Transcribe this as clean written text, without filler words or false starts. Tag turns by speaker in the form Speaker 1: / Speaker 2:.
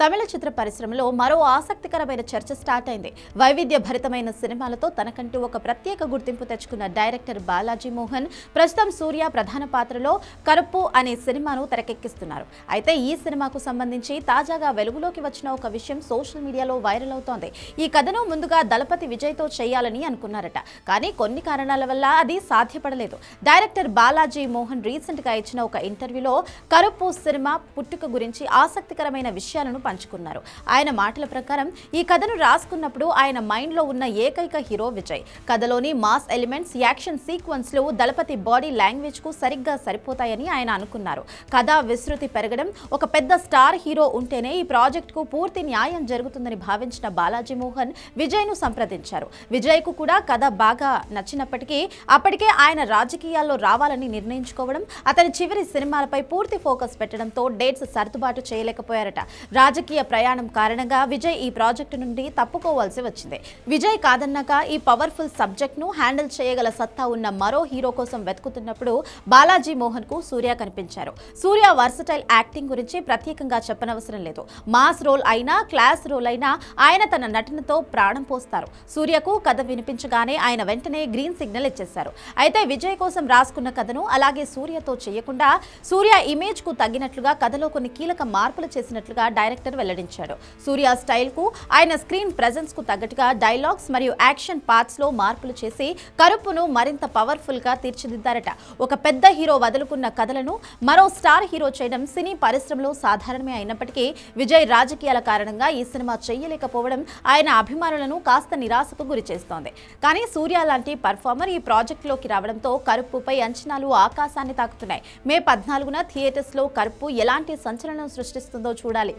Speaker 1: తమిళ చిత్ర పరిశ్రమలో మరో ఆసక్తికరమైన చర్చ స్టార్ట్ అయింది. వైవిధ్యభరితమైన సినిమాలతో తనకంటూ ఒక ప్రత్యేక గుర్తింపు తెచ్చుకున్న డైరెక్టర్ బాలాజీ మోహన్ ప్రస్తుతం సూర్య ప్రధాన పాత్రలో కరుప్పు అనే సినిమాను తెరకెక్కిస్తున్నారు. అయితే ఈ సినిమాకు సంబంధించి తాజాగా వెలుగులోకి వచ్చిన ఒక విషయం సోషల్ మీడియాలో వైరల్ అవుతోంది. ఈ కథను ముందుగా దళపతి విజయ్తో చేయాలని అనుకున్నారట. కానీ కొన్ని కారణాల వల్ల అది సాధ్యపడలేదు. డైరెక్టర్ బాలాజీ మోహన్ రీసెంట్ గా ఇచ్చిన ఒక ఇంటర్వ్యూలో కరుప్పు సినిమా పుట్టుక గురించి ఆసక్తికరమైన విషయాలను పంచుకున్నారు. ఆయన మాటల ప్రకారం ఈ కథను రాసుకున్నప్పుడు ఆయన మైండ్ లో ఉన్న ఏకైక హీరో విజయ్. కథలోని మాస్ ఎలిమెంట్స్, యాక్షన్ సీక్వెన్స్ లు దళపతి బాడీ లాంగ్వేజ్ కు సరిగ్గా సరిపోతాయని ఆయన అనుకున్నారు. కథ విస్తృతి పెరగడం, ఒక పెద్ద స్టార్ హీరో ఉంటేనే ఈ ప్రాజెక్ట్ కు పూర్తి న్యాయం జరుగుతుందని భావించిన బాలాజీ మోహన్ విజయ్ ను సంప్రదించారు. విజయ్ కు కూడా కథ బాగా నచ్చినప్పటికీ అప్పటికే ఆయన రాజకీయాల్లో రావాలని నిర్ణయించుకోవడం, అతని చివరి సినిమాలపై పూర్తి ఫోకస్ పెట్టడంతో డేట్స్ సర్దుబాటు చేయలేకపోయారట. రాజకీయ ప్రయాణం కారణంగా విజయ్ ఈ ప్రాజెక్టు నుండి తప్పుకోవాల్సి వచ్చింది. విజయ్ కాదన్నాక ఈ పవర్ఫుల్ సబ్జెక్ట్ ను హ్యాండిల్ చేయగల సత్తా ఉన్న మరో హీరో కోసం వెతుకుతున్నప్పుడు బాలాజీ మోహన్ కు సూర్య కనిపించారు. సూర్య వర్సటైల్ యాక్టింగ్ గురించి ప్రత్యేకంగా చెప్పనవసరం లేదు. మాస్ రోల్ అయినా, క్లాస్ రోల్ అయినా ఆయన తన నటనతో ప్రాణం పోస్తారు. సూర్యకు కథ వినిపించగానే ఆయన వెంటనే గ్రీన్ సిగ్నల్ ఇచ్చేశారు. అయితే విజయ్ కోసం రాసుకున్న కథను అలాగే సూర్యతో చేయకుండా సూర్య ఇమేజ్ కు తగ్గినట్లుగా కథలో కొన్ని కీలక మార్పులు చేసినట్లుగా డైరెక్టర్ వెల్లడించాడు. సూర్య స్టైల్ కు, ఆయన స్క్రీన్ ప్రెజెన్స్ కు తగ్గట్టుగా డైలాగ్స్ మరియు యాక్షన్ పార్ట్స్ లో మార్పులు చేసి కరుప్పును మరింత పవర్ఫుల్ గా తీర్చిదిద్దారట. ఒక పెద్ద హీరో వదులుకున్న కథలను మరో స్టార్ హీరో చేయడం సినీ పరిశ్రమలో సాధారణమే అయినప్పటికీ విజయ్ రాజకీయాల కారణంగా ఈ సినిమా చేయలేకపోవడం ఆయన అభిమానులను కాస్త నిరాశకు గురిచేస్తోంది. కానీ సూర్య లాంటి పర్ఫార్మర్ ఈ ప్రాజెక్ట్ లోకి రావడంతో కరుప్పుపై అంచనాలు ఆకాశాన్ని తాకుతున్నాయి. మే 14న థియేటర్స్ లో కరుప్పు ఎలాంటి సంచలనం సృష్టిస్తుందో చూడాలి.